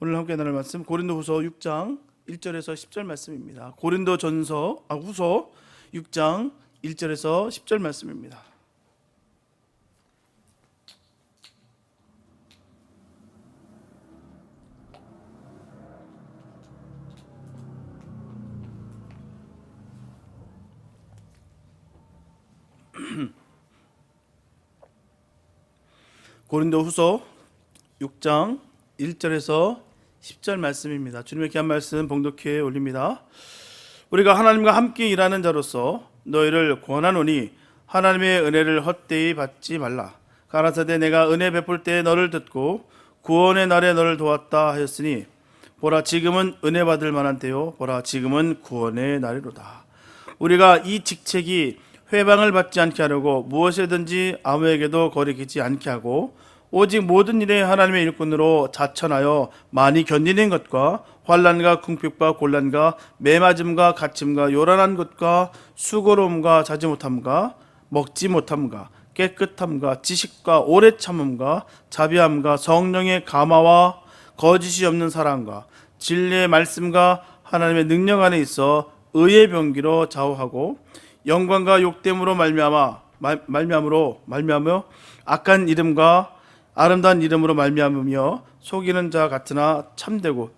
오늘 함께 나눌 말씀 고린도후서 6장 1절에서 10절 말씀입니다. 후서 6장 1절에서 10절 말씀입니다. 고린도후서 6장 1절에서 10절 말씀입니다. 주님의 귀한 말씀 봉독해 올립니다. 우리가 하나님과 함께 일하는 자로서 너희를 권하노니 하나님의 은혜를 헛되이 받지 말라. 가라사대 내가 은혜 베풀 때 너를 듣고 구원의 날에 너를 도왔다 하였으니 보라 지금은 은혜 받을 만한 때요 보라 지금은 구원의 날이로다. 우리가 이 직책이 회방을 받지 않게 하려고 무엇이든지 아무에게도 거리끼지 않게 하고 오직 모든 일에 하나님의 일꾼으로 자천하여 많이 견디는 것과 환난과 궁핍과 곤란과 매맞음과 갇힘과 요란한 것과 수고로움과 자지 못함과 먹지 못함과 깨끗함과 지식과 오래 참음과 자비함과 성령의 감화와 거짓이 없는 사랑과 진리의 말씀과 하나님의 능력 안에 있어 의의 병기로 좌우하고 영광과 욕됨으로 말미암으며 악한 이름과 아름다운 이름으로 말미암으며 속이는 자 같으나 참되고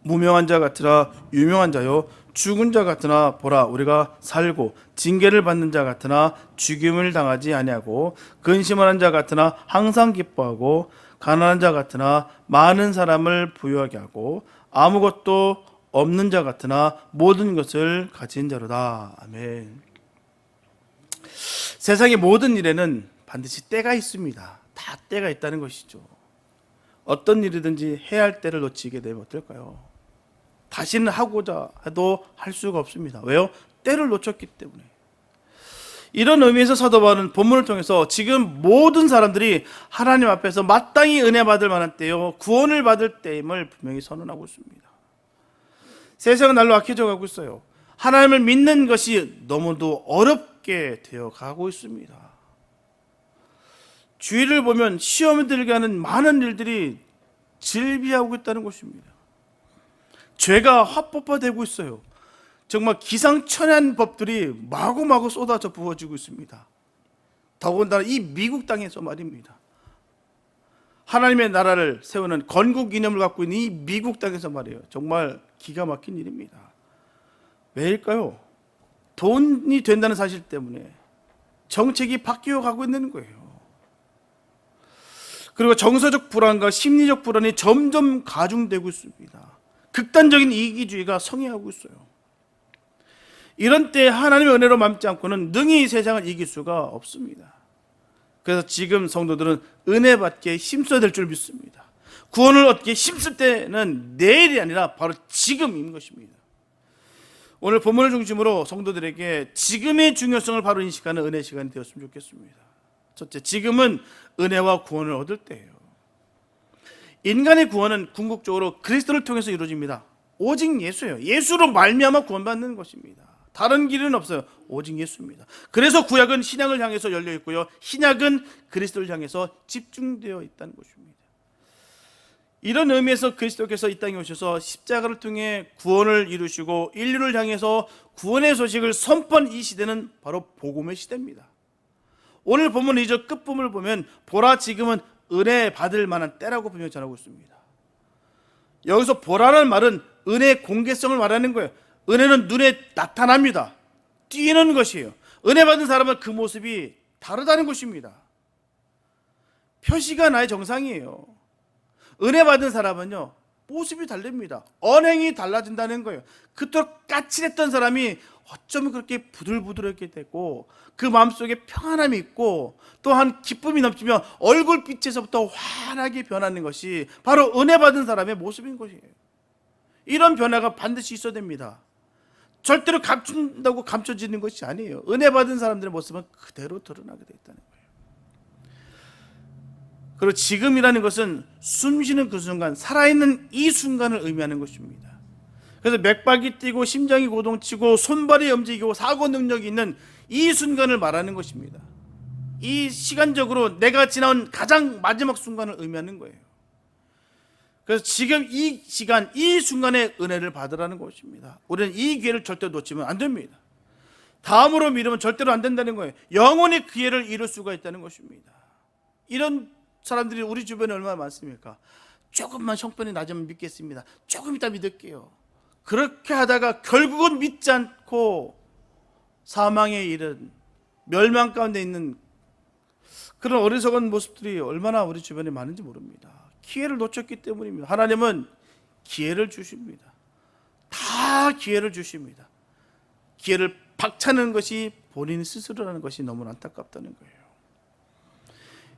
무명한 자 같으나 유명한 자요 죽은 자 같으나 보라 우리가 살고 징계를 받는 자 같으나 죽임을 당하지 아니하고 근심하는 자 같으나 항상 기뻐하고 가난한 자 같으나 많은 사람을 부유하게 하고 아무것도 없는 자 같으나 모든 것을 가진 자로다. 아멘. 세상의 모든 일에는 반드시 때가 있습니다. 다 때가 있다는 것이죠. 어떤 일이든지 해야 할 때를 놓치게 되면 어떨까요? 다시는 하고자 해도 할 수가 없습니다. 왜요? 때를 놓쳤기 때문에. 이런 의미에서 사도 바울은 본문을 통해서 지금 모든 사람들이 하나님 앞에서 마땅히 은혜 받을 만한 때요 구원을 받을 때임을 분명히 선언하고 있습니다. 세상은 날로 악해져 가고 있어요. 하나님을 믿는 것이 너무도 어렵게 되어 가고 있습니다. 주위를 보면 시험에 들게 하는 많은 일들이 질비하고 있다는 것입니다. 죄가 합법화되고 있어요. 정말 기상천외한 법들이 마구마구 쏟아져 부어지고 있습니다. 더군다나 이 미국 땅에서 말입니다. 하나님의 나라를 세우는 건국 이념을 갖고 있는 이 미국 땅에서 말이에요. 정말 기가 막힌 일입니다. 왜일까요? 돈이 된다는 사실 때문에 정책이 바뀌어 가고 있는 거예요. 그리고 정서적 불안과 심리적 불안이 점점 가중되고 있습니다. 극단적인 이기주의가 성행하고 있어요. 이런 때 하나님의 은혜로 맘지 않고는 능히 이 세상을 이길 수가 없습니다. 그래서 지금 성도들은 은혜 받기에 힘써야 될 줄 믿습니다. 구원을 얻기에 힘쓸 때는 내일이 아니라 바로 지금인 것입니다. 오늘 본문을 중심으로 성도들에게 지금의 중요성을 바로 인식하는 은혜 시간이 되었으면 좋겠습니다. 첫째, 지금은 은혜와 구원을 얻을 때예요. 인간의 구원은 궁극적으로 그리스도를 통해서 이루어집니다. 오직 예수예요. 예수로 말미암아 구원받는 것입니다. 다른 길은 없어요. 오직 예수입니다. 그래서 구약은 신약을 향해서 열려 있고요. 신약은 그리스도를 향해서 집중되어 있다는 것입니다. 이런 의미에서 그리스도께서 이 땅에 오셔서 십자가를 통해 구원을 이루시고 인류를 향해서 구원의 소식을 선포한 이 시대는 바로 복음의 시대입니다. 오늘 본문 2절 끝부분을 보면 보라 지금은 은혜 받을 만한 때라고 분명히 전하고 있습니다. 여기서 보라는 말은 은혜의 공개성을 말하는 거예요. 은혜는 눈에 나타납니다. 띄는 것이에요. 은혜 받은 사람은 그 모습이 다르다는 것입니다. 표시가 나의 정상이에요. 은혜 받은 사람은요 모습이 다릅니다. 언행이 달라진다는 거예요. 그토록 까칠했던 사람이 어쩌면 그렇게 부들부들하게 되고 그 마음속에 평안함이 있고 또한 기쁨이 넘치며 얼굴빛에서부터 환하게 변하는 것이 바로 은혜 받은 사람의 모습인 것이에요. 이런 변화가 반드시 있어야 됩니다. 절대로 감춘다고 감춰지는 것이 아니에요. 은혜 받은 사람들의 모습은 그대로 드러나게 되어 있다는 거예요. 그리고 지금이라는 것은 숨쉬는 그 순간, 살아있는 이 순간을 의미하는 것입니다. 그래서 맥박이 뛰고 심장이 고동치고 손발이 움직이고 사고 능력이 있는 이 순간을 말하는 것입니다. 이 시간적으로 내가 지나온 가장 마지막 순간을 의미하는 거예요. 그래서 지금 이 시간, 이 순간에 은혜를 받으라는 것입니다. 우리는 이 기회를 절대 놓치면 안 됩니다. 다음으로 미루면 절대로 안 된다는 거예요. 영원히 기회를 잃을 수가 있다는 것입니다. 이런 사람들이 우리 주변에 얼마나 많습니까? 조금만 형편이 낮으면 믿겠습니다. 조금 이따 믿을게요. 그렇게 하다가 결국은 믿지 않고 사망에 이른, 멸망 가운데 있는 그런 어리석은 모습들이 얼마나 우리 주변에 많은지 모릅니다. 기회를 놓쳤기 때문입니다. 하나님은 기회를 주십니다. 다 기회를 주십니다. 기회를 박차는 것이 본인 스스로라는 것이 너무 안타깝다는 거예요.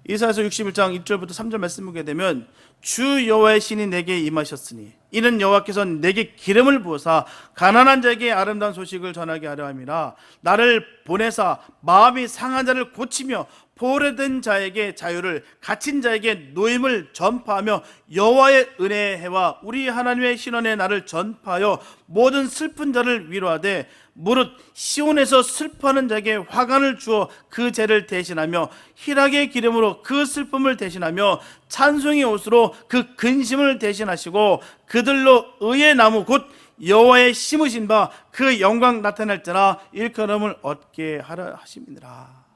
이사야서 61장 1절부터 3절 말씀 보게 되면 주 여호와의 신이 내게 임하셨으니 이는 여호와께서 내게 기름을 부어사 가난한 자에게 아름다운 소식을 전하게 하려 함이라. 나를 보내사 마음이 상한 자를 고치며 포로된 자에게 자유를, 갇힌 자에게 노임을 전파하며 여호와의 은혜의 해와 우리 하나님의 신원의 날을 전파하여 모든 슬픈 자를 위로하되 무릇 시온에서 슬퍼하는 자에게 화관을 주어 그 죄를 대신하며 희락의 기름으로 그 슬픔을 대신하며 찬송의 옷으로 그 근심을 대신하시고 그들로 의의 나무 곧 여호와의 심으신 바 그 영광 나타날 때나 일컬음을 얻게 하라 하심이니라.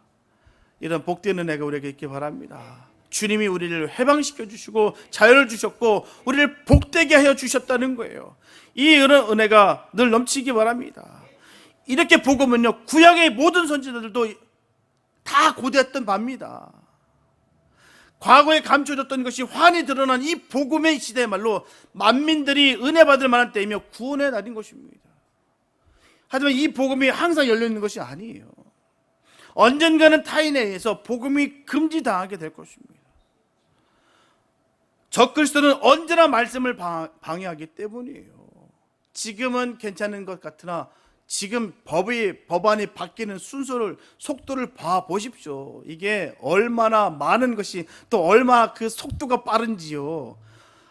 이런 복된 은혜가 우리에게 있기 바랍니다. 주님이 우리를 해방시켜 주시고 자유를 주셨고 우리를 복되게 하여 주셨다는 거예요. 이 은혜가 늘 넘치기 바랍니다. 이렇게 복음은요, 구약의 모든 선지자들도 다 고대했던 바입니다. 과거에 감춰졌던 것이 환히 드러난 이 복음의 시대야말로 만민들이 은혜 받을 만한 때이며 구원의 날인 것입니다. 하지만 이 복음이 항상 열려있는 것이 아니에요. 언젠가는 타인에 의해서 복음이 금지당하게 될 것입니다. 적그리스도는 언제나 말씀을 방해하기 때문이에요. 지금은 괜찮은 것 같으나 지금 법안이 바뀌는 속도를 봐보십시오. 이게 얼마나 많은 것이 또 얼마나 그 속도가 빠른지요.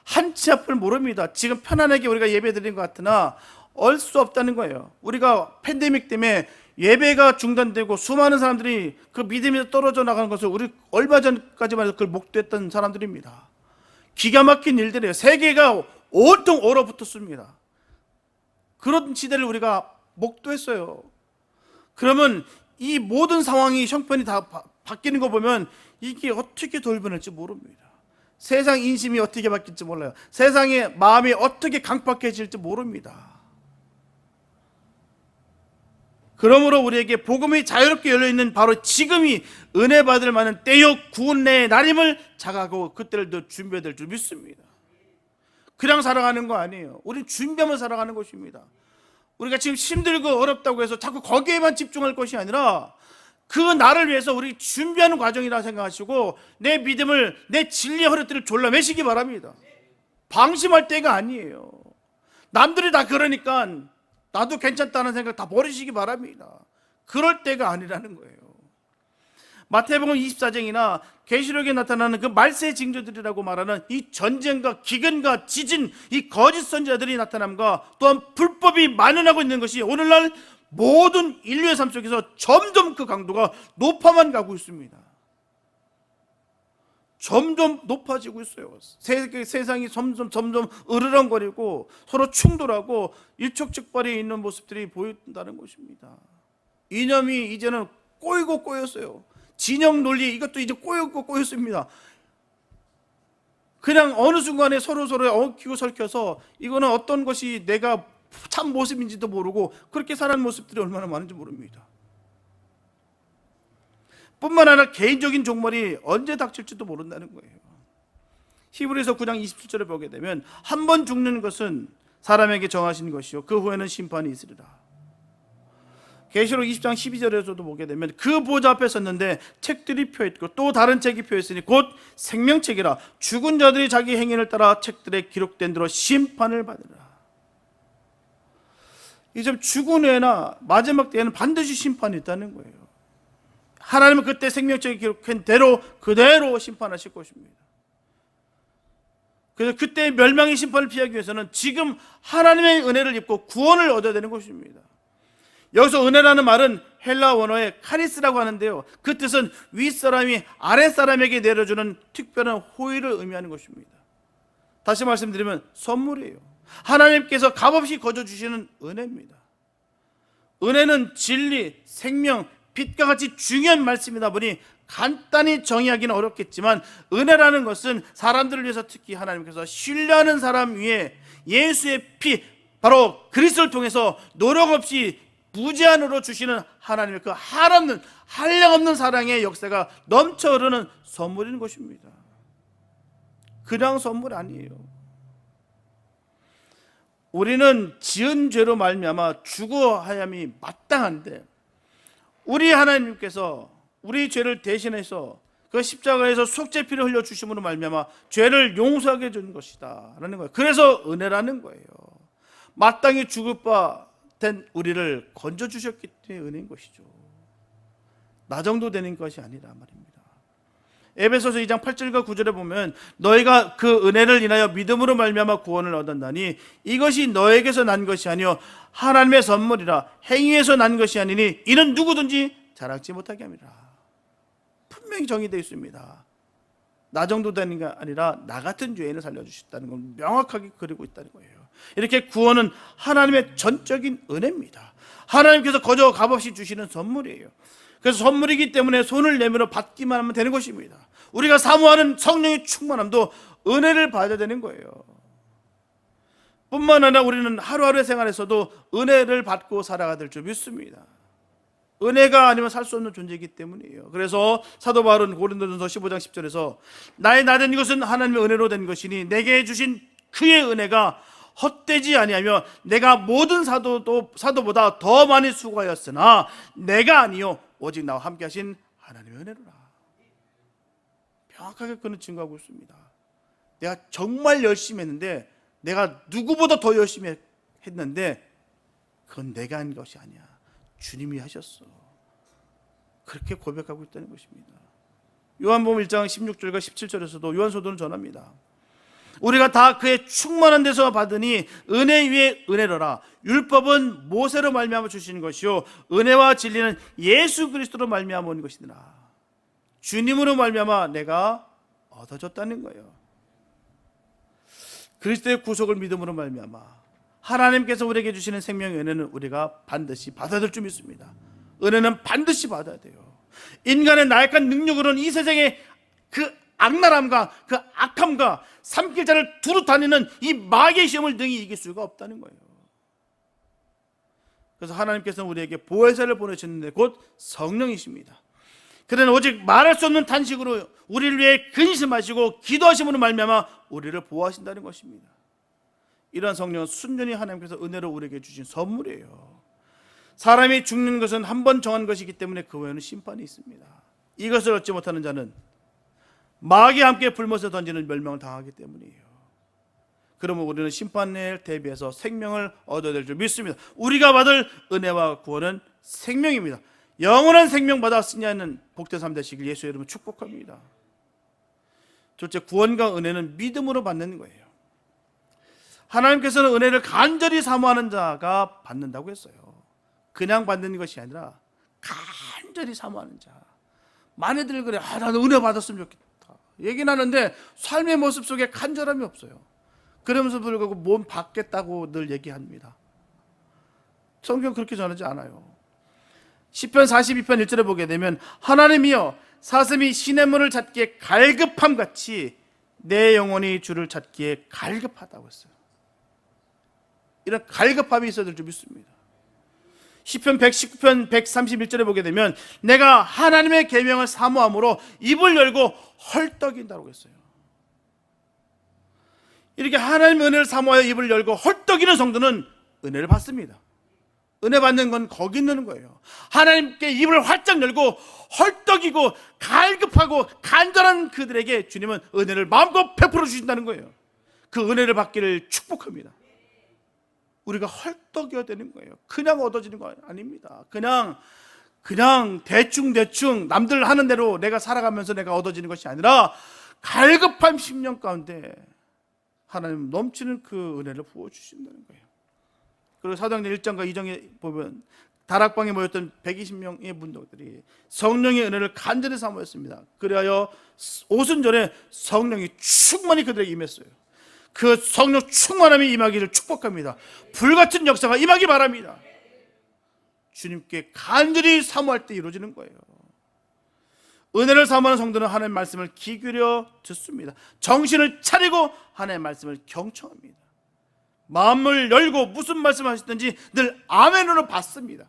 한치 앞을 모릅니다. 지금 편안하게 우리가 예배 드린 것 같으나 알 수 없다는 거예요. 우리가 팬데믹 때문에 예배가 중단되고 수많은 사람들이 그 믿음이 떨어져 나가는 것을 우리 얼마 전까지만 해도 그걸 목도했던 사람들입니다. 기가 막힌 일들이에요. 세계가 온통 얼어붙었습니다. 그런 시대를 우리가 목도했어요. 그러면 이 모든 상황이 형편이 다 바뀌는 거 보면 이게 어떻게 돌변할지 모릅니다. 세상 인심이 어떻게 바뀔지 몰라요. 세상의 마음이 어떻게 강팍해질지 모릅니다. 그러므로 우리에게 복음이 자유롭게 열려있는 바로 지금이 은혜 받을 만한 때요 구원의 날임을 자각하고 그때를 더 준비해야 될 줄 믿습니다. 그냥 살아가는 거 아니에요. 우리는 준비하며 살아가는 것입니다. 우리가 지금 힘들고 어렵다고 해서 자꾸 거기에만 집중할 것이 아니라 그 날을 위해서 우리 준비하는 과정이라 생각하시고 내 믿음을, 내 진리의 허리띠를 졸라매시기 바랍니다. 방심할 때가 아니에요. 남들이 다 그러니까 나도 괜찮다는 생각 다 버리시기 바랍니다. 그럴 때가 아니라는 거예요. 마태복음 24장이나 계시록에 나타나는 그 말세의 징조들이라고 말하는 이 전쟁과 기근과 지진, 이 거짓 선지자들이 나타남과 또한 불법이 만연하고 있는 것이 오늘날 모든 인류의 삶 속에서 점점 그 강도가 높아만 가고 있습니다. 점점 높아지고 있어요. 세상이 점점 으르렁거리고 서로 충돌하고 일촉즉발이 있는 모습들이 보인다는 것입니다. 이념이 이제는 꼬이고 꼬였어요. 진영 논리 이것도 이제 꼬였고 꼬였습니다. 그냥 어느 순간에 서로 엉키고 설켜서 이거는 어떤 것이 내가 참 모습인지도 모르고 그렇게 살아가는 모습들이 얼마나 많은지 모릅니다. 뿐만 아니라 개인적인 종말이 언제 닥칠지도 모른다는 거예요. 히브리서 9장 27절을 보게 되면 한 번 죽는 것은 사람에게 정하신 것이요 그 후에는 심판이 있으리라. 계시록 20장 12절에서도 보게 되면 그 보좌 앞에 섰는데 책들이 펴있고 또 다른 책이 펴있으니 곧 생명책이라. 죽은 자들이 자기 행위를 따라 책들에 기록된 대로 심판을 받으리라. 이제 죽은 후에나 마지막 때에는 반드시 심판이 있다는 거예요. 하나님은 그때 생명책에 기록한 대로 그대로 심판하실 것입니다. 그래서 그때 멸망의 심판을 피하기 위해서는 지금 하나님의 은혜를 입고 구원을 얻어야 되는 것입니다. 여기서 은혜라는 말은 헬라 원어의 카리스라고 하는데요, 그 뜻은 윗사람이 아랫사람에게 내려주는 특별한 호의를 의미하는 것입니다. 다시 말씀드리면 선물이에요. 하나님께서 값없이 거저 주시는 은혜입니다. 은혜는 진리, 생명, 빛과 같이 중요한 말씀이다 보니 간단히 정의하기는 어렵겠지만, 은혜라는 것은 사람들을 위해서 특히 하나님께서 신뢰하는 사람 위에 예수의 피, 바로 그리스도를 통해서 노력 없이 무제한으로 주시는 하나님의 그 한없는 한량없는 사랑의 역사가 넘쳐 흐르는 선물인 것입니다. 그냥 선물 아니에요. 우리는 지은 죄로 말미암아 죽어야함이 마땅한데, 우리 하나님께서 우리 죄를 대신해서 그 십자가에서 속죄피를 흘려 주심으로 말미암아 죄를 용서하게 준 것이다 라는 거예요. 그래서 은혜라는 거예요. 마땅히 죽을 바 된 우리를 건져 주셨기 때문에 은혜인 것이죠. 나 정도 되는 것이 아니라 말입니다. 에베소서 2장 8절과 9절에 보면, 너희가 그 은혜를 인하여 믿음으로 말미암아 구원을 얻었나니 이것이 너에게서 난 것이 아니요 하나님의 선물이라. 행위에서 난 것이 아니니 이는 누구든지 자랑치 못하게 함이라. 분명히 정의되어 있습니다. 나 정도 되는 게 아니라 나 같은 죄인을 살려주셨다는 걸 명확하게 그리고 있다는 거예요. 이렇게 구원은 하나님의 전적인 은혜입니다. 하나님께서 거저 값없이 주시는 선물이에요. 그래서 선물이기 때문에 손을 내밀어 받기만 하면 되는 것입니다. 우리가 사모하는 성령의 충만함도 은혜를 받아야 되는 거예요. 뿐만 아니라 우리는 하루하루의 생활에서도 은혜를 받고 살아가야 될 줄 믿습니다. 은혜가 아니면 살 수 없는 존재이기 때문이에요. 그래서 사도 바울은 고린도전서 15장 10절에서 나의 나된 것은 하나님의 은혜로 된 것이니 내게 주신 그의 은혜가 헛되지 아니하며 내가 모든 사도보다 더 많이 수고하였으나 내가 아니요 오직 나와 함께 하신 하나님의 은혜로라. 명확하게 그는 증거하고 있습니다. 내가 정말 열심히 했는데, 내가 누구보다 더 열심히 했는데 그건 내가 한 것이 아니야, 주님이 하셨어. 그렇게 고백하고 있다는 것입니다. 요한복음 1장 16절과 17절에서도 요한사도는 전합니다. 우리가 다 그의 충만한 데서 받으니 은혜 위에 은혜로라. 율법은 모세로 말미암아 주시는 것이요 은혜와 진리는 예수 그리스도로 말미암아 온 것이니라. 주님으로 말미암아 내가 얻어졌다는 거예요. 그리스도의 구속을 믿음으로 말미암아 하나님께서 우리에게 주시는 생명의 은혜는 우리가 반드시 받아야 될 줄 믿습니다. 은혜는 반드시 받아야 돼요. 인간의 나약한 능력으로는 이 세상의 그 악랄함과 그 악함과 삼킬 자를 두루 다니는 이 마귀의 시험을 능히 이길 수가 없다는 거예요. 그래서 하나님께서는 우리에게 보혜사를 보내셨는데 곧 성령이십니다. 그는 오직 말할 수 없는 탄식으로 우리를 위해 근심하시고 기도하심으로 말미암아 우리를 보호하신다는 것입니다. 이러한 성령은 순전히 하나님께서 은혜로 우리에게 주신 선물이에요. 사람이 죽는 것은 한 번 정한 것이기 때문에 그 외에는 심판이 있습니다. 이것을 얻지 못하는 자는 마귀와 함께 불못에 던지는 멸망을 당하기 때문이에요. 그러면 우리는 심판을 대비해서 생명을 얻어야 될 줄 믿습니다. 우리가 받을 은혜와 구원은 생명입니다. 영원한 생명 받았으니 하는 복된 삶 되시길 예수의 이름으로 축복합니다. 둘째, 구원과 은혜는 믿음으로 받는 거예요. 하나님께서는 은혜를 간절히 사모하는 자가 받는다고 했어요. 그냥 받는 것이 아니라 간절히 사모하는 자. 많이들 그래, 나는 은혜 받았으면 좋겠다 얘기는 하는데 삶의 모습 속에 간절함이 없어요. 그러면서 불구하고 몸 받겠다고 늘 얘기합니다. 성경 그렇게 전하지 않아요. 시편 42편 1절에 보게 되면 하나님이여 사슴이 시냇물을 찾기에 갈급함 같이 내 영혼이 주를 찾기에 갈급하다고 했어요. 이런 갈급함이 있어야 될 줄 믿습니다. 시편 119편 131절에 보게 되면 내가 하나님의 계명을 사모함으로 입을 열고 헐떡인다고 했어요. 이렇게 하나님의 은혜를 사모하여 입을 열고 헐떡이는 성도는 은혜를 받습니다. 은혜 받는 건 거기 있는 거예요. 하나님께 입을 활짝 열고 헐떡이고 갈급하고 간절한 그들에게 주님은 은혜를 마음껏 베풀어 주신다는 거예요. 그 은혜를 받기를 축복합니다. 우리가 헐떡여야 되는 거예요. 그냥 얻어지는 거 아닙니다. 그냥 대충 남들 하는 대로 내가 살아가면서 내가 얻어지는 것이 아니라 갈급한 심령 가운데 하나님 넘치는 그 은혜를 부어주신다는 거예요. 그리고 사도행전 1장과 2장에 보면 다락방에 모였던 120명의 문도들이 성령의 은혜를 간절히 사모했습니다. 그리하여 오순절에 성령이 충만히 그들에게 임했어요. 그 성령 충만함이 임하기를 축복합니다. 불같은 역사가 임하기 바랍니다. 주님께 간절히 사모할 때 이루어지는 거예요. 은혜를 사모하는 성도는 하나님의 말씀을 귀 기울여 듣습니다. 정신을 차리고 하나님의 말씀을 경청합니다. 마음을 열고 무슨 말씀하시든지 늘 아멘으로 받습니다.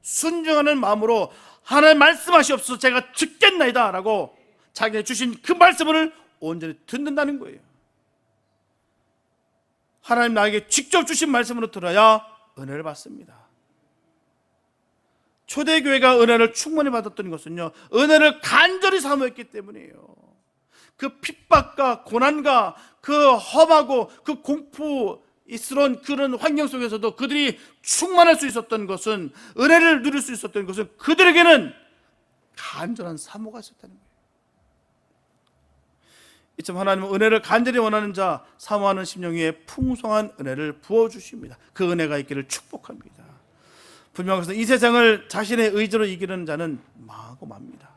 순종하는 마음으로 하나님 말씀하시옵소서 제가 듣겠나이다 라고 자기가 주신 그 말씀을 온전히 듣는다는 거예요. 하나님 나에게 직접 주신 말씀으로 들어야 은혜를 받습니다. 초대교회가 은혜를 충분히 받았던 것은요, 은혜를 간절히 사모했기 때문이에요. 그 핍박과 고난과 그 험하고 그 공포스러운 그런 환경 속에서도 그들이 충만할 수 있었던 것은, 은혜를 누릴 수 있었던 것은 그들에게는 간절한 사모가 있었다는 거예요. 이처럼 하나님은 은혜를 간절히 원하는 자, 사모하는 심령 위에 풍성한 은혜를 부어주십니다. 그 은혜가 있기를 축복합니다. 분명해서 이 세상을 자신의 의지로 이기는 자는 망하고 맙니다.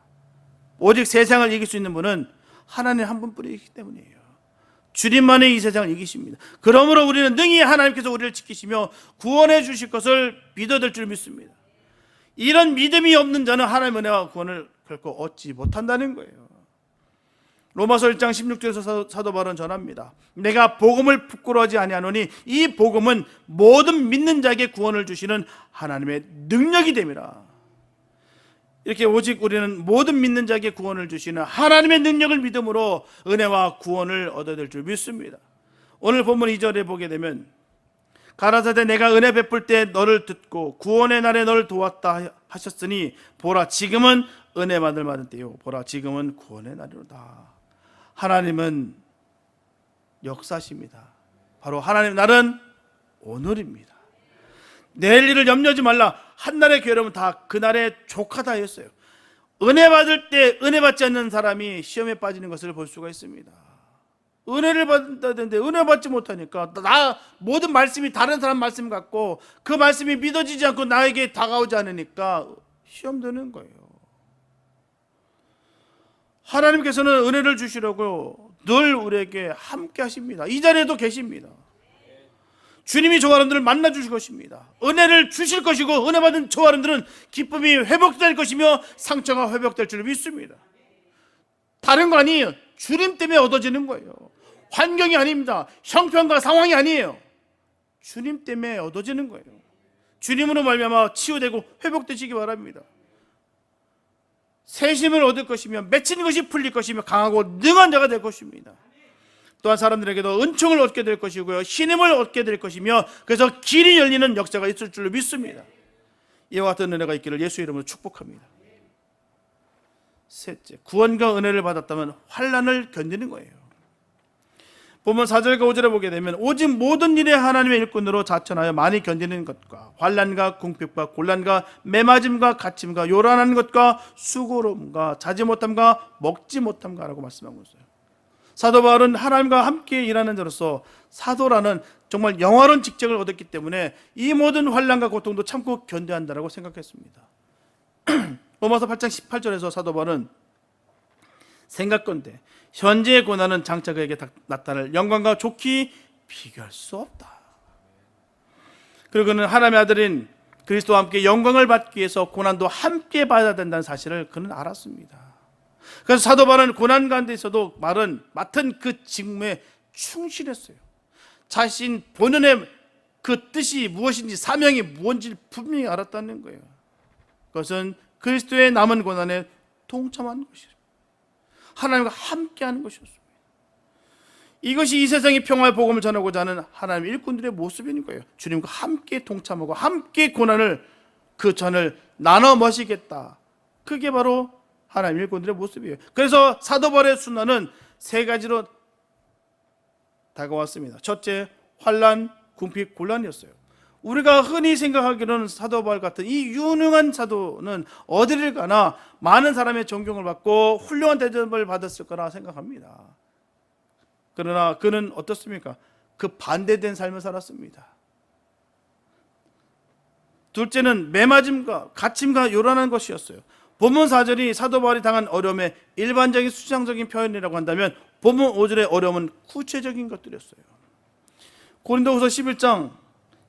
오직 세상을 이길 수 있는 분은 하나님 한 분뿐이기 때문이에요. 주님만이 이 세상을 이기십니다. 그러므로 우리는 능히 하나님께서 우리를 지키시며 구원해 주실 것을 믿어야 될 줄 믿습니다. 이런 믿음이 없는 자는 하나님의 은혜와 구원을 결코 얻지 못한다는 거예요. 로마서 1장 16절에서 사도 바울은 전합니다. 내가 복음을 부끄러워하지 아니하노니 이 복음은 모든 믿는 자에게 구원을 주시는 하나님의 능력이 됨이라. 이렇게 오직 우리는 모든 믿는 자에게 구원을 주시는 하나님의 능력을 믿음으로 은혜와 구원을 얻어야 될 줄 믿습니다. 오늘 본문 2절에 보게 되면 가라사대 내가 은혜 베풀 때 너를 듣고 구원의 날에 너를 도왔다 하셨으니 보라 지금은 은혜 받을 만한 때요 보라 지금은 구원의 날이로다. 하나님은 역사십니다. 바로 하나님의 날은 오늘입니다. 내일 일을 염려하지 말라. 한날의 괴로움은 다 그날의 족하다 했어요. 은혜 받을 때 은혜 받지 않는 사람이 시험에 빠지는 것을 볼 수가 있습니다. 은혜를 받아야 되는데 은혜 받지 못하니까 모든 말씀이 다른 사람 말씀 같고 그 말씀이 믿어지지 않고 나에게 다가오지 않으니까 시험 드는 거예요. 하나님께서는 은혜를 주시려고 늘 우리에게 함께 하십니다. 이 자리에도 계십니다. 주님이 저 사람들을 만나 주실 것입니다. 은혜를 주실 것이고 은혜 받은 저 사람들은 기쁨이 회복될 것이며 상처가 회복될 줄 믿습니다. 다른 거 아니에요. 주님 때문에 얻어지는 거예요. 환경이 아닙니다. 형편과 상황이 아니에요. 주님 때문에 얻어지는 거예요. 주님으로 말미암아 치유되고 회복되시기 바랍니다. 새심을 얻을 것이며 맺힌 것이 풀릴 것이며 강하고 능한 자가 될 것입니다. 또한 사람들에게도 은총을 얻게 될 것이고요 신임을 얻게 될 것이며 그래서 길이 열리는 역사가 있을 줄로 믿습니다. 이와 같은 은혜가 있기를 예수 이름으로 축복합니다. 셋째, 구원과 은혜를 받았다면 환난을 견디는 거예요. 보면 4절과 5절에 보게 되면 오직 모든 일에 하나님의 일꾼으로 자천하여 많이 견디는 것과 환난과 궁핍과 곤란과 매맞음과 갇힘과 요란한 것과 수고로움과 자지 못함과 먹지 못함과라고 말씀하고 있어요. 사도 바울은 하나님과 함께 일하는 자로서 사도라는 정말 영화로운 직책을 얻었기 때문에 이 모든 환난과 고통도 참고 견뎌야 한다고 생각했습니다. 로마서 8장 18절에서 사도 바울은 생각건대 현재의 고난은 장차 그에게 나타날 영광과 좋게 비교할 수 없다. 그리고 그는 하나님의 아들인 그리스도와 함께 영광을 받기 위해서 고난도 함께 받아야 된다는 사실을 그는 알았습니다. 그래서 사도 바울은 고난 가운데 있어도 맡은 그 직무에 충실했어요. 자신 본연의 그 뜻이 무엇인지 사명이 무엇인지 분명히 알았다는 거예요. 그것은 그리스도의 남은 고난에 동참하는 것이죠. 하나님과 함께하는 것이었습니다. 이것이 이 세상의 평화의 복음을 전하고자 하는 하나님의 일꾼들의 모습인 거예요. 주님과 함께 동참하고 함께 고난을 그 전을 나눠 마시겠다. 그게 바로 하나님의 일꾼들의 모습이에요. 그래서 사도 바울의 순환은 세 가지로 다가왔습니다. 첫째, 환난, 궁핍, 곤란이었어요. 우리가 흔히 생각하기로는 사도 바울 같은 이 유능한 사도는 어디를 가나 많은 사람의 존경을 받고 훌륭한 대접을 받았을 거라 생각합니다. 그러나 그는 어떻습니까? 그 반대된 삶을 살았습니다. 둘째는 매맞음과 갇힘과 요란한 것이었어요. 본문 4절이 사도 바울이 당한 어려움의 일반적인 수상적인 표현이라고 한다면 본문 5절의 어려움은 구체적인 것들이었어요. 고린도후서 11장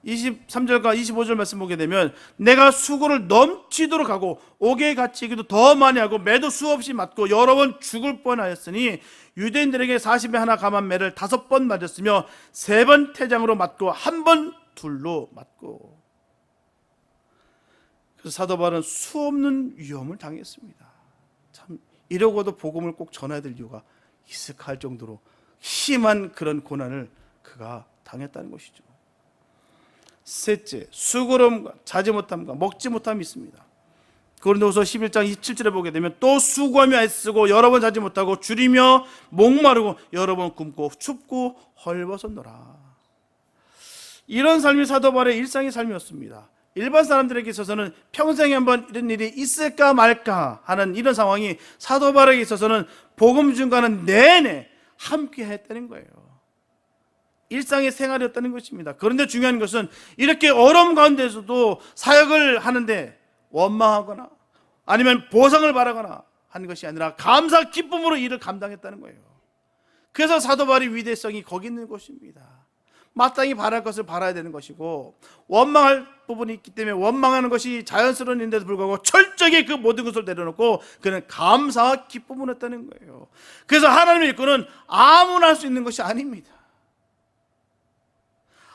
23절과 25절 말씀 보게 되면 내가 수고를 넘치도록 하고 옥에 갇히기도 더 많이 하고 매도 수없이 맞고 여러 번 죽을 뻔하였으니 유대인들에게 40에 하나 감한 매를 5번 맞았으며 3번 태장으로 맞고 1번 둘로 맞고. 그래서 사도 바울은 수없는 위험을 당했습니다. 참 이러고도 복음을 꼭 전해야 될 이유가 있을까 할 정도로 심한 그런 고난을 그가 당했다는 것이죠. 셋째, 수고로움과 자지 못함과 먹지 못함이 있습니다. 고린도후서 11장 27절에 보게 되면 또 수고하며 애쓰고 여러 번 자지 못하고 줄이며 목마르고 여러 번 굶고 춥고 헐벗었노라. 이런 삶이 사도 바울의 일상의 삶이었습니다. 일반 사람들에게 있어서는 평생에 한번 이런 일이 있을까 말까 하는 이런 상황이 사도 바울에게 있어서는 복음 증거하는 내내 함께 했다는 거예요. 일상의 생활이었다는 것입니다. 그런데 중요한 것은 이렇게 어려움 가운데서도 사역을 하는데 원망하거나 아니면 보상을 바라거나 하는 것이 아니라 감사 기쁨으로 일을 감당했다는 거예요. 그래서 사도 바울의 위대성이 거기 있는 것입니다. 마땅히 바랄 것을 바라야 되는 것이고 원망할 부분이 있기 때문에 원망하는 것이 자연스러운 일인데도 불구하고 철저하게 그 모든 것을 내려놓고 그는 감사와 기쁨을 했다는 거예요. 그래서 하나님의 일꾼은 아무나 할 수 있는 것이 아닙니다.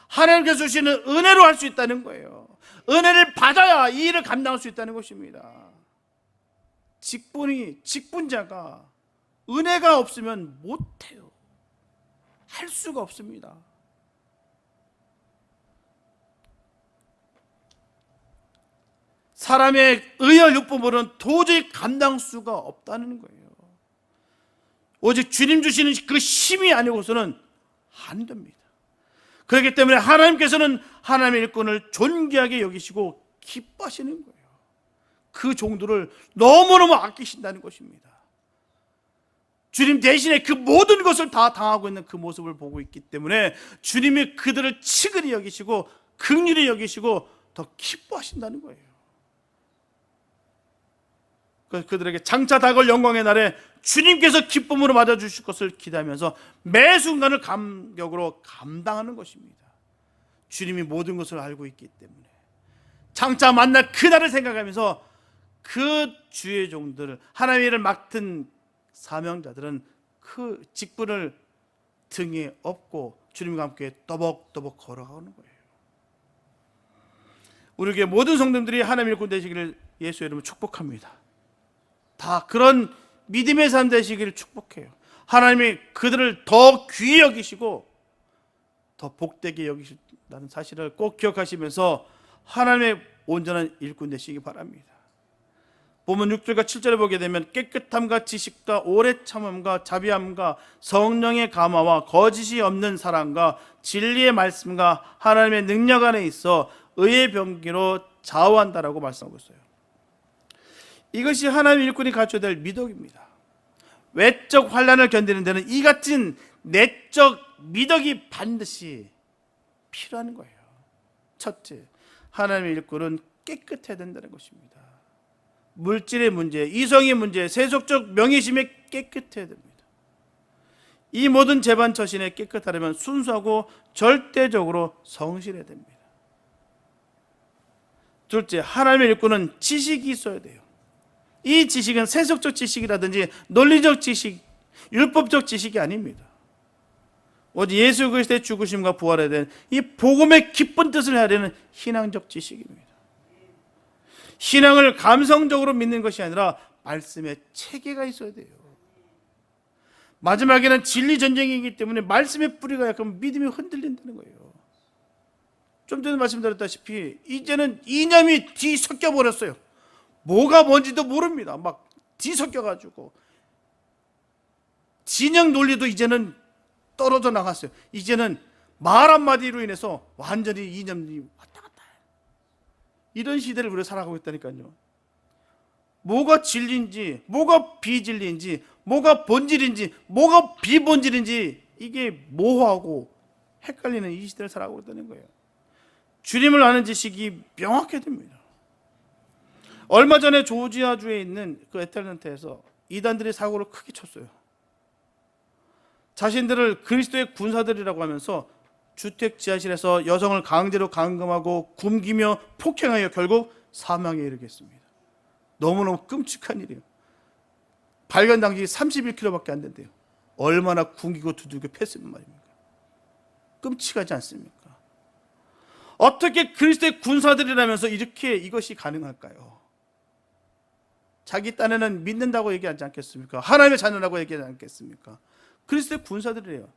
하나님께서 주시는 은혜로 할 수 있다는 거예요. 은혜를 받아야 이 일을 감당할 수 있다는 것입니다. 직분자가 은혜가 없으면 못해요. 할 수가 없습니다. 사람의 의열 육법으로는 도저히 감당 수가 없다는 거예요. 오직 주님 주시는 그 힘이 아니고서는 안 됩니다. 그렇기 때문에 하나님께서는 하나님의 일꾼을 존귀하게 여기시고 기뻐하시는 거예요. 그 종들을 너무너무 아끼신다는 것입니다. 주님 대신에 그 모든 것을 다 당하고 있는 그 모습을 보고 있기 때문에 주님이 그들을 치근히 여기시고 긍휼히 여기시고 더 기뻐하신다는 거예요. 그들에게 장차 다가올 영광의 날에 주님께서 기쁨으로 맞아주실 것을 기대하면서 매 순간을 감격으로 감당하는 것입니다. 주님이 모든 것을 알고 있기 때문에 장차 만날 그날을 생각하면서 그 주의 종들, 하나님의 일을 맡은 사명자들은 그 직분을 등에 업고 주님과 함께 또박또박 걸어가는 거예요. 우리에게 모든 성도들이 하나님의 일꾼 되시기를 예수의 이름으로 축복합니다. 다 그런 믿음의 삶 되시기를 축복해요. 하나님이 그들을 더 귀히 여기시고 더 복되게 여기신다는 사실을 꼭 기억하시면서 하나님의 온전한 일꾼 되시기 바랍니다. 보면 6절과 7절에 보게 되면 깨끗함과 지식과 오래 참음과 자비함과 성령의 감화와 거짓이 없는 사랑과 진리의 말씀과 하나님의 능력 안에 있어 의의 병기로 좌우한다라고 말씀하고 있어요. 이것이 하나님의 일꾼이 갖춰야 될 미덕입니다. 외적 환난을 견디는 데는 이 같은 내적 미덕이 반드시 필요한 거예요. 첫째, 하나님의 일꾼은 깨끗해야 된다는 것입니다. 물질의 문제, 이성의 문제, 세속적 명예심에 깨끗해야 됩니다. 이 모든 재반 처신에 깨끗하려면 순수하고 절대적으로 성실해야 됩니다. 둘째, 하나님의 일꾼은 지식이 있어야 돼요. 이 지식은 세속적 지식이라든지 논리적 지식, 율법적 지식이 아닙니다. 오직 예수 그리스도의 죽으심과 부활에 대한 이 복음의 기쁜 뜻을 헤아리는 신앙적 지식입니다. 신앙을 감성적으로 믿는 것이 아니라 말씀에 체계가 있어야 돼요. 마지막에는 진리 전쟁이기 때문에 말씀의 뿌리가 약간 믿음이 흔들린다는 거예요. 좀 전에 말씀드렸다시피 이제는 이념이 뒤섞여 버렸어요. 뭐가 뭔지도 모릅니다. 막 뒤섞여가지고 진영 논리도 이제는 떨어져 나갔어요. 이제는 말 한마디로 인해서 완전히 이념이 왔다 갔다 해요. 이런 시대를 우리가 살아가고 있다니까요. 뭐가 진리인지 뭐가 비진리인지 뭐가 본질인지 뭐가 비본질인지 이게 모호하고 헷갈리는 이 시대를 살아가고 있다는 거예요. 주님을 아는 지식이 명확해야 됩니다. 얼마 전에 조지아주에 있는 그 애틀랜타에서 이단들이 사고를 크게 쳤어요. 자신들을 그리스도의 군사들이라고 하면서 주택 지하실에서 여성을 강제로 감금하고 굶기며 폭행하여 결국 사망에 이르겠습니다. 너무너무 끔찍한 일이에요. 발견 당시 31kg밖에 안 된대요. 얼마나 굶기고 두들겨 팼으면 말입니까? 끔찍하지 않습니까? 어떻게 그리스도의 군사들이라면서 이렇게 이것이 가능할까요? 자기 딴에는 믿는다고 얘기하지 않겠습니까? 하나님의 자녀라고 얘기하지 않겠습니까? 그리스도의 군사들이에요.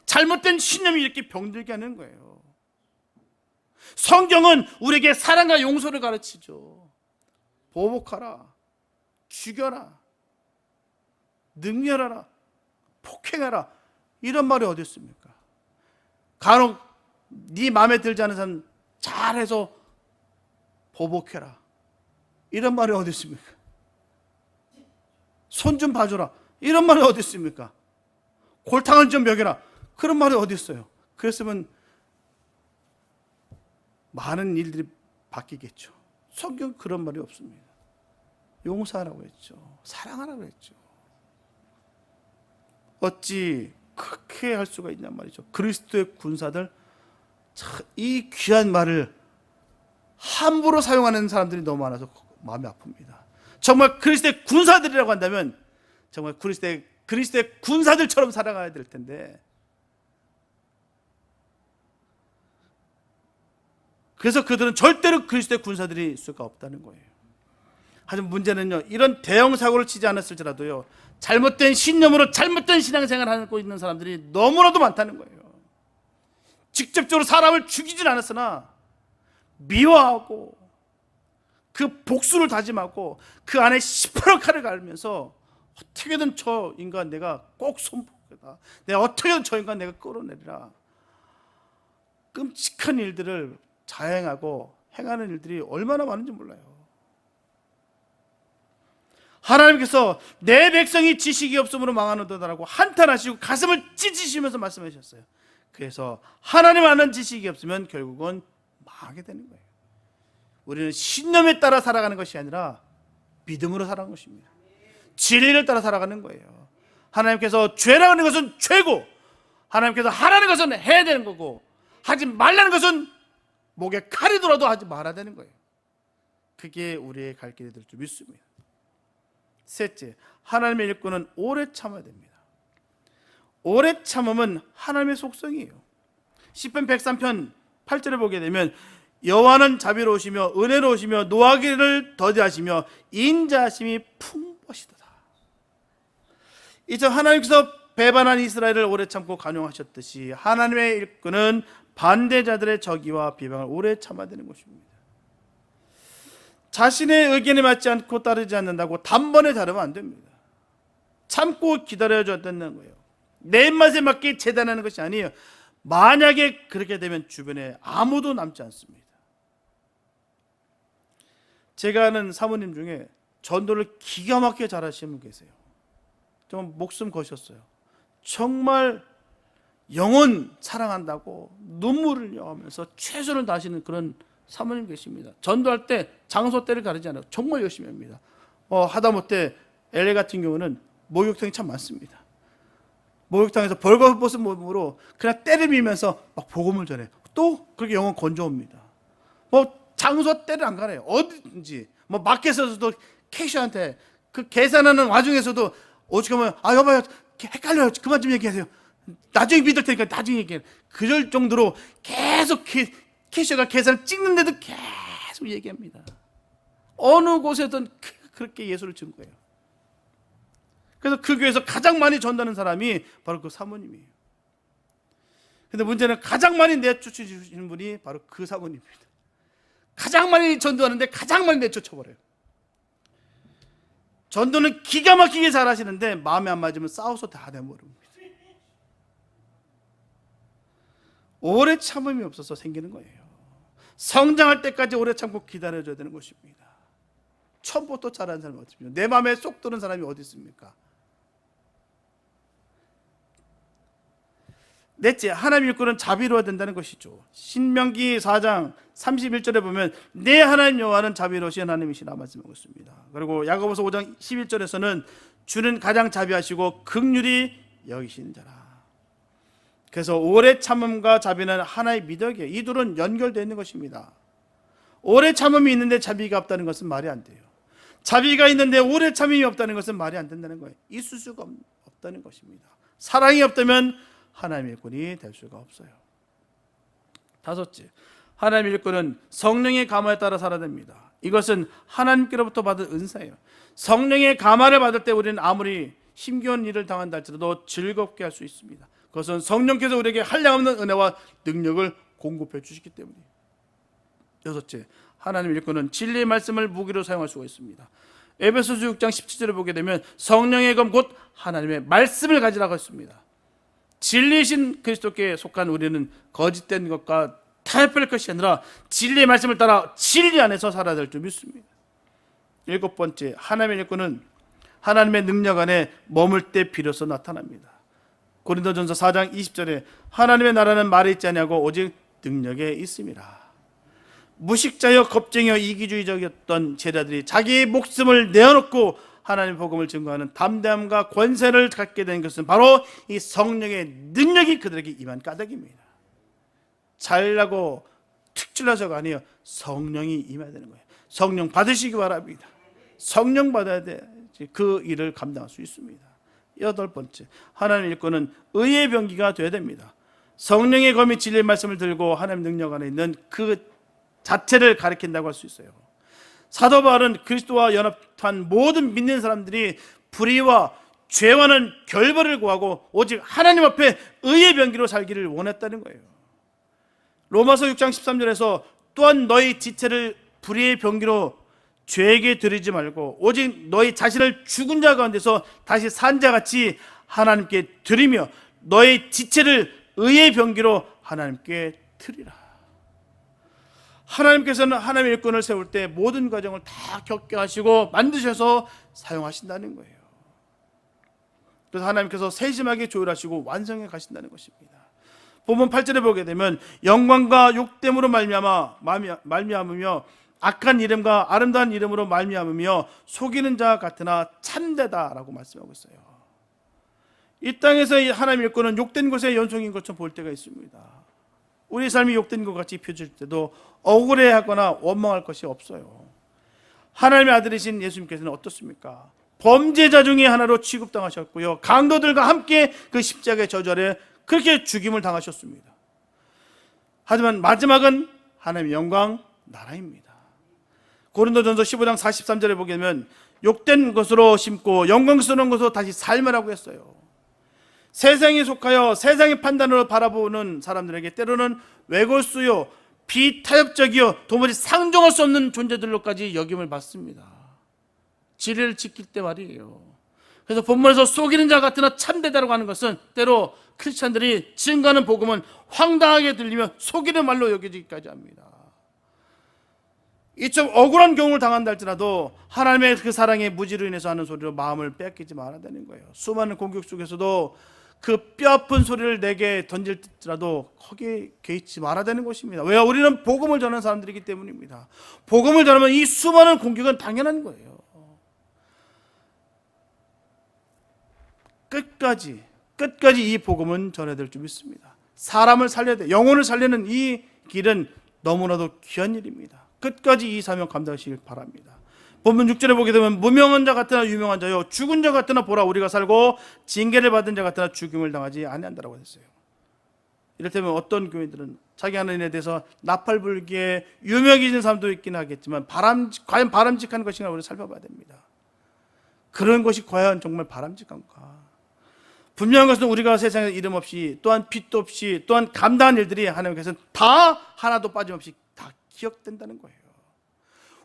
잘못된 신념이 이렇게 병들게 하는 거예요. 성경은 우리에게 사랑과 용서를 가르치죠. 보복하라, 죽여라, 능멸하라, 폭행하라, 이런 말이 어디 있습니까? 간혹 네 마음에 들지 않은 사람 잘해서 보복해라, 이런 말이 어디 있습니까? 손 좀 봐줘라, 이런 말이 어디 있습니까? 골탕을 좀 먹여라, 그런 말이 어디 있어요? 그랬으면 많은 일들이 바뀌겠죠. 성경 그런 말이 없습니다. 용서하라고 했죠. 사랑하라고 했죠. 어찌 그렇게 할 수가 있냔 말이죠. 그리스도의 군사들, 이 귀한 말을 함부로 사용하는 사람들이 너무 많아서 마음이 아픕니다. 정말 그리스도의 군사들이라고 한다면 정말 그리스도의 군사들처럼 살아가야 될 텐데, 그래서 그들은 절대로 그리스도의 군사들이 수가 없다는 거예요. 하지만 문제는요, 이런 대형 사고를 치지 않았을지라도요, 잘못된 신념으로 잘못된 신앙생활을 하고 있는 사람들이 너무나도 많다는 거예요. 직접적으로 사람을 죽이진 않았으나 미워하고 그 복수를 다짐하고 그 안에 시퍼런 칼을 갈면서 어떻게든 저 인간 내가 꼭 손보겠다, 내가 어떻게든 저 인간 내가 끌어내리라, 끔찍한 일들을 자행하고 행하는 일들이 얼마나 많은지 몰라요. 하나님께서 내 백성이 지식이 없음으로 망하는도다라고 한탄하시고 가슴을 찢으시면서 말씀하셨어요. 그래서 하나님 아는 지식이 없으면 결국은 망하게 되는 거예요. 우리는 신념에 따라 살아가는 것이 아니라 믿음으로 살아가는 것입니다. 진리를 따라 살아가는 거예요. 하나님께서 죄라고 하는 것은 죄고, 하나님께서 하라는 것은 해야 되는 거고, 하지 말라는 것은 목에 칼이 돌아도 하지 말아야 되는 거예요. 그게 우리의 갈 길이 될 줄 믿습니다. 셋째, 하나님의 일꾼은 오래 참아야 됩니다. 오래 참음은 하나님의 속성이에요. 시편 103편 8절에 보게 되면 여호와는 자비로우시며 은혜로우시며 노하기를 더디하시며 인자하심이 풍부하시도다. 이제 하나님께서 배반한 이스라엘을 오래 참고 간용하셨듯이 하나님의 일꾼은 반대자들의 적의와 비방을 오래 참아야 되는 것입니다. 자신의 의견에 맞지 않고 따르지 않는다고 단번에 자르면 안 됩니다. 참고 기다려줘야 된다는 거예요. 내 입맛에 맞게 재단하는 것이 아니에요. 만약에 그렇게 되면 주변에 아무도 남지 않습니다. 제가 아는 사모님 중에 전도를 기가 막히게 잘하시는 분 계세요. 정말 목숨 거셨어요. 정말 영혼 사랑한다고 눈물을 흘려하면서 최선을 다하시는 그런 사모님 계십니다. 전도할 때 장소 때를 가리지 않아요. 정말 열심히 합니다. 하다못해 LA 같은 경우는 목욕탕이 참 많습니다. 목욕탕에서 벌거벗은 몸으로 그냥 때를 밀면서 막 복음을 전해요. 또 그렇게 영혼 건져옵니다. 장소 때를 안 가려요. 어디든지 마켓에서도 캐셔한테 그 계산하는 와중에서도 오죽하면 여봐요, 헷갈려요, 그만 좀 얘기하세요, 나중에 믿을 테니까 나중에 얘기해요. 그럴 정도로 계속 캐셔가 계산을 찍는데도 계속 얘기합니다. 어느 곳에든 그렇게 예수를 준 거예요. 그래서 그 교회에서 가장 많이 전도하는 사람이 바로 그 사모님이에요. 근데 문제는 가장 많이 내쫓아 주시는 분이 바로 그 사모님입니다. 가장 많이 전도하는데 가장 많이 내쫓아버려요. 전도는 기가 막히게 잘하시는데 마음에 안 맞으면 싸워서 다 내버립니다. 오래 참음이 없어서 생기는 거예요. 성장할 때까지 오래 참고 기다려줘야 되는 것입니다. 처음부터 잘하는 사람이 어디 있습니까? 내 마음에 쏙 드는 사람이 어디 있습니까? 넷째, 하나님 일꾼은 자비로워야 된다는 것이죠. 신명기 4장 31절에 보면 내 하나님 여호와는 자비로우신 하나님이시라 말씀하고 있습니다. 그리고 야고보서 5장 11절에서는 주는 가장 자비하시고 긍휼이 여기시는 자라. 그래서 오래 참음과 자비는 하나의 미덕이에요. 이 둘은 연결되어 있는 것입니다. 오래 참음이 있는데 자비가 없다는 것은 말이 안 돼요. 자비가 있는데 오래 참음이 없다는 것은 말이 안 된다는 거예요. 있을 수가 없다는 것입니다. 사랑이 없다면 하나님의 일꾼이 될 수가 없어요. 다섯째, 하나님의 일꾼은 성령의 감화에 따라 살아야 됩니다. 이것은 하나님께로부터 받은 은사예요. 성령의 감화를 받을 때 우리는 아무리 힘겨운 일을 당한다 할지라도 즐겁게 할 수 있습니다. 그것은 성령께서 우리에게 한량없는 은혜와 능력을 공급해 주시기 때문이에요. 여섯째, 하나님의 일꾼은 진리의 말씀을 무기로 사용할 수가 있습니다. 에베소서 6장 17절을 보게 되면 성령의 검 곧 하나님의 말씀을 가지라고 했습니다. 진리이신 그리스도께 속한 우리는 거짓된 것과 타협할 것이 아니라 진리의 말씀을 따라 진리 안에서 살아야 될 줄 믿습니다. 일곱 번째, 하나님의 일꾼은 하나님의 능력 안에 머물 때 비로소 나타납니다. 고린도전서 4장 20절에 하나님의 나라는 말에 있지 아니하고 오직 능력에 있습니다. 무식자여 겁쟁이여 이기주의적이었던 제자들이 자기의 목숨을 내어놓고 하나님의 복음을 증거하는 담대함과 권세를 갖게 된 것은 바로 이 성령의 능력이 그들에게 임한 까닭입니다. 잘나고 특출나서가 아니에요. 성령이 임해야 되는 거예요. 성령 받으시기 바랍니다. 성령 받아야 돼. 그 일을 감당할 수 있습니다. 여덟 번째, 하나님의 일꾼은 의의 병기가 되어야 됩니다. 성령의 검이 진리의 말씀을 들고 하나님 능력 안에 있는 그 자체를 가리킨다고 할 수 있어요. 사도 바울은 그리스도와 연합한 모든 믿는 사람들이 불의와 죄와는 결벌을 구하고 오직 하나님 앞에 의의 병기로 살기를 원했다는 거예요. 로마서 6장 13절에서 또한 너희 지체를 불의의 병기로 죄에게 드리지 말고 오직 너희 자신을 죽은 자 가운데서 다시 산 자같이 하나님께 드리며 너희 지체를 의의 병기로 하나님께 드리라. 하나님께서는 하나님의 일꾼을 세울 때 모든 과정을 다 겪게 하시고 만드셔서 사용하신다는 거예요. 그래서 하나님께서 세심하게 조율하시고 완성해 가신다는 것입니다. 본문 8절에 보게 되면 영광과 욕됨으로 말미암으며 악한 이름과 아름다운 이름으로 말미암으며 속이는 자 같으나 참되다라고 말씀하고 있어요. 이 땅에서 하나님의 일꾼은 욕된 곳에 연속인 것처럼 볼 때가 있습니다. 우리 삶이 욕된 것 같이 펴질 때도 억울해하거나 원망할 것이 없어요. 하나님의 아들이신 예수님께서는 어떻습니까? 범죄자 중에 하나로 취급당하셨고요, 강도들과 함께 그 십자가의 저주 아래 그렇게 죽임을 당하셨습니다. 하지만 마지막은 하나님의 영광 나라입니다. 고린도전서 15장 43절에 보게 되면 욕된 것으로 심고 영광스러운 것으로 다시 삶으라고 했어요. 세상에 속하여 세상의 판단으로 바라보는 사람들에게 때로는 외골수요 비타협적이요 도무지 상종할 수 없는 존재들로까지 역임을 받습니다. 진리를 지킬 때 말이에요. 그래서 본문에서 속이는 자 같으나 참되다라고 하는 것은 때로 크리스찬들이 증거하는 복음은 황당하게 들리며 속이는 말로 여겨지기까지 합니다. 이 좀 억울한 경우를 당한다 할지라도 하나님의 그 사랑의 무지로 인해서 하는 소리로 마음을 뺏기지 말아야 되는 거예요. 수많은 공격 속에서도 그 뼈아픈 소리를 내게 던질지라도 거기에 개의치 말아야 되는 것입니다. 왜요? 우리는 복음을 전하는 사람들이기 때문입니다. 복음을 전하면 이 수많은 공격은 당연한 거예요. 끝까지 이 복음은 전해야 될 줄 믿습니다. 사람을 살려야 돼. 영혼을 살리는 이 길은 너무나도 귀한 일입니다. 끝까지 이 사명 감당하시길 바랍니다. 본문 6절에 보게 되면 무명한 자 같으나 유명한 자요 죽은 자 같으나 보라 우리가 살고 징계를 받은 자 같으나 죽임을 당하지 아니한다라고 했어요. 이를테면 어떤 교인들은 자기 하나님에 대해서 나팔불기에 유명해진 사람도 있긴 하겠지만 과연 바람직한 것인가 우리 살펴봐야 됩니다. 그런 것이 과연 정말 바람직한가? 분명한 것은 우리가 세상에 이름 없이 또한 빚도 없이 또한 감당한 일들이 하나님께서는 다 하나도 빠짐없이 다 기억된다는 거예요.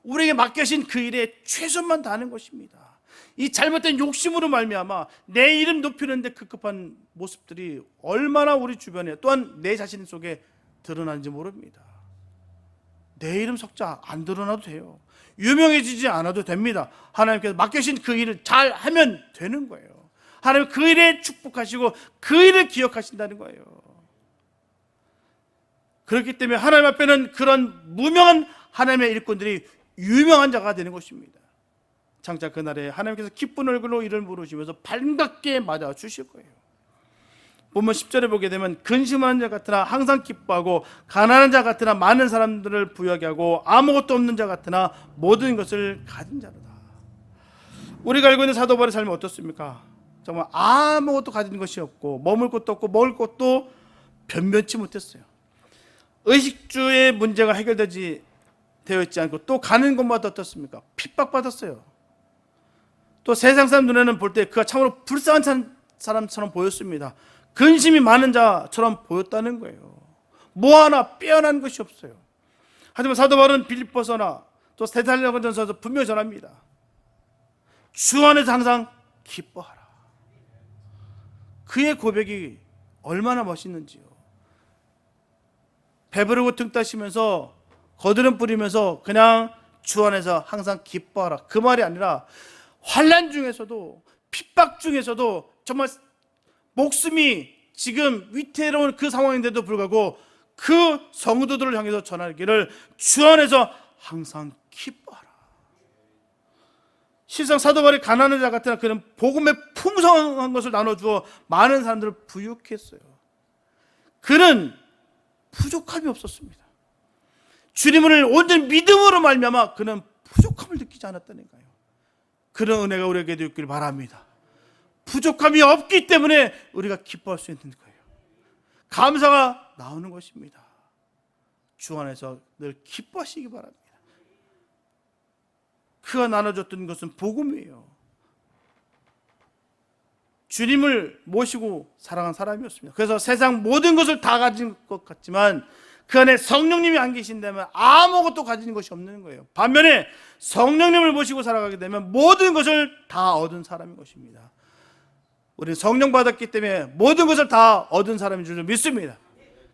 우리에게 맡겨진 그 일에 최선만 다하는 것입니다. 이 잘못된 욕심으로 말미암아 내 이름 높이는데 급급한 모습들이 얼마나 우리 주변에 또한 내 자신 속에 드러나는지 모릅니다. 내 이름 석자 안 드러나도 돼요. 유명해지지 않아도 됩니다. 하나님께서 맡겨진 그 일을 잘 하면 되는 거예요. 하나님 그 일에 축복하시고 그 일을 기억하신다는 거예요. 그렇기 때문에 하나님 앞에는 그런 무명한 하나님의 일꾼들이 유명한 자가 되는 것입니다. 장차 그날에 하나님께서 기쁜 얼굴로 이를 물으시면서 반갑게 맞아 주실 거예요. 보면 10절에 보게 되면 근심하는 자 같으나 항상 기뻐하고 가난한 자 같으나 많은 사람들을 부유하게 하고 아무것도 없는 자 같으나 모든 것을 가진 자로다. 우리가 알고 있는 사도 바울의 삶이 어떻습니까? 정말 아무것도 가진 것이 없고 머물 곳도 없고 먹을 것도 변변치 못했어요. 의식주의 문제가 해결되지 되어 있지 않고 또 가는 곳마다 어떻습니까? 핍박받았어요. 또 세상 사람 눈에는 볼 때 그가 참으로 불쌍한 사람처럼 보였습니다. 근심이 많은 자처럼 보였다는 거예요. 뭐 하나 빼어난 것이 없어요. 하지만 사도 바울은 빌립보서나 또 데살로니가전서에서 분명히 전합니다. 주 안에서 항상 기뻐하라. 그의 고백이 얼마나 멋있는지요. 배부르고 등 따시면서 거드름 뿌리면서 그냥 주 안에서 항상 기뻐하라. 그 말이 아니라 환난 중에서도 핍박 중에서도 정말 목숨이 지금 위태로운 그 상황인데도 불구하고 그 성도들을 향해서 전하기를 주 안에서 항상 기뻐하라. 실상 사도 바울이 가난한 자 같으나 그는 복음의 풍성한 것을 나눠주어 많은 사람들을 부유케 했어요. 그는 부족함이 없었습니다. 주님을 온전히 믿음으로 말미암아 그는 부족함을 느끼지 않았다는 거예요. 그런 은혜가 우리에게도 있기를 바랍니다. 부족함이 없기 때문에 우리가 기뻐할 수 있는 거예요. 감사가 나오는 것입니다. 주 안에서 늘 기뻐하시기 바랍니다. 그가 나눠줬던 것은 복음이에요. 주님을 모시고 살아간 사람이었습니다. 그래서 세상 모든 것을 다 가진 것 같지만 그 안에 성령님이 안 계신다면 아무것도 가진 것이 없는 거예요. 반면에 성령님을 모시고 살아가게 되면 모든 것을 다 얻은 사람인 것입니다. 우리는 성령 받았기 때문에 모든 것을 다 얻은 사람인 줄 믿습니다.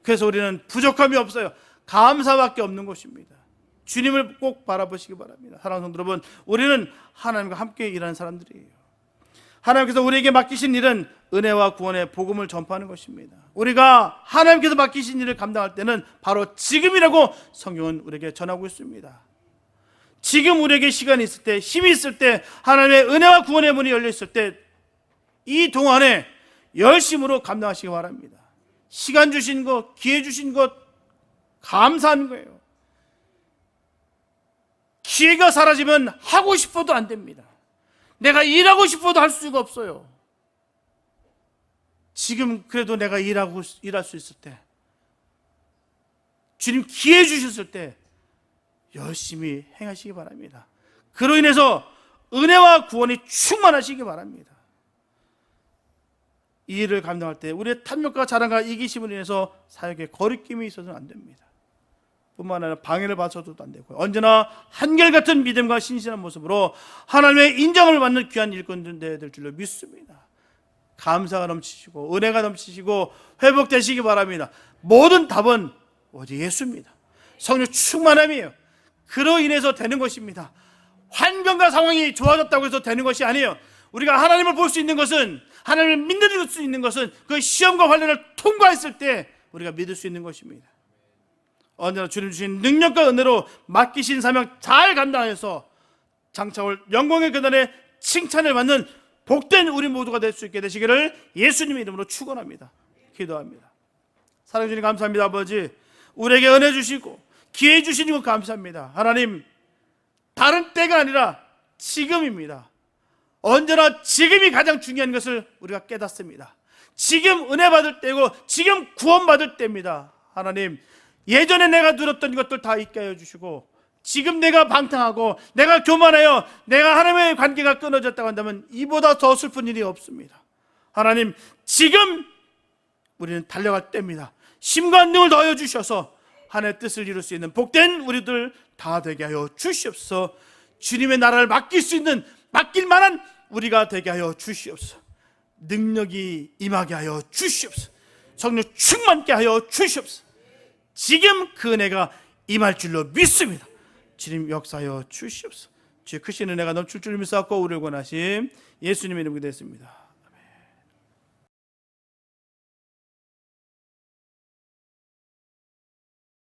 그래서 우리는 부족함이 없어요. 감사밖에 없는 것입니다. 주님을 꼭 바라보시기 바랍니다. 사랑하는 성도 여러분, 우리는 하나님과 함께 일하는 사람들이에요. 하나님께서 우리에게 맡기신 일은 은혜와 구원의 복음을 전파하는 것입니다. 우리가 하나님께서 맡기신 일을 감당할 때는 바로 지금이라고 성경은 우리에게 전하고 있습니다. 지금 우리에게 시간이 있을 때, 힘이 있을 때, 하나님의 은혜와 구원의 문이 열려 있을 때 이 동안에 열심으로 감당하시기 바랍니다. 시간 주신 것, 기회 주신 것 감사한 거예요. 기회가 사라지면 하고 싶어도 안 됩니다. 내가 일하고 싶어도 할 수가 없어요. 지금 그래도 내가 일할 수 있을 때, 주님 기회 주셨을 때 열심히 행하시기 바랍니다. 그로 인해서 은혜와 구원이 충만하시기 바랍니다. 이 일을 감당할 때 우리의 탐욕과 자랑과 이기심으로 인해서 사역에 거리낌이 있어서는 안 됩니다. 뿐만 아니라 방해를 받아서도 안 되고요. 언제나 한결같은 믿음과 신실한 모습으로 하나님의 인정을 받는 귀한 일꾼들 되어야 될 줄로 믿습니다. 감사가 넘치시고 은혜가 넘치시고 회복되시기 바랍니다. 모든 답은 오직 예수입니다. 성령 충만함이에요. 그로 인해서 되는 것입니다. 환경과 상황이 좋아졌다고 해서 되는 것이 아니에요. 우리가 하나님을 볼 수 있는 것은, 하나님을 믿을 수 있는 것은 그 시험과 환난을 통과했을 때 우리가 믿을 수 있는 것입니다. 언제나 주님 주신 능력과 은혜로 맡기신 사명 잘 감당해서 장차올 영광의 그날에 칭찬을 받는 복된 우리 모두가 될 수 있게 되시기를 예수님의 이름으로 축원합니다. 기도합니다. 사랑해 주님 감사합니다. 아버지, 우리에게 은혜 주시고 기회 주시는 것 감사합니다. 하나님, 다른 때가 아니라 지금입니다. 언제나 지금이 가장 중요한 것을 우리가 깨닫습니다. 지금 은혜 받을 때고 지금 구원 받을 때입니다. 하나님, 예전에 내가 누렸던 것들 다 잊게 하여 주시고 지금 내가 방탕하고 내가 교만하여 내가 하나님의 관계가 끊어졌다고 한다면 이보다 더 슬픈 일이 없습니다. 하나님, 지금 우리는 달려갈 때입니다. 힘과 능을 더하여 주셔서 하나님의 뜻을 이룰 수 있는 복된 우리들 다 되게 하여 주시옵소서. 주님의 나라를 맡길 수 있는, 맡길 만한 우리가 되게 하여 주시옵소서. 능력이 임하게 하여 주시옵소서. 성령 충만케 하여 주시옵소서. 지금 그 은혜가 임할 줄로 믿습니다. 주님 역사하여 주시옵소서. 주의 크신 은혜가 넘칠 줄 믿사옵고 우리를 권하심 예수님의 이름으로 됐습니다.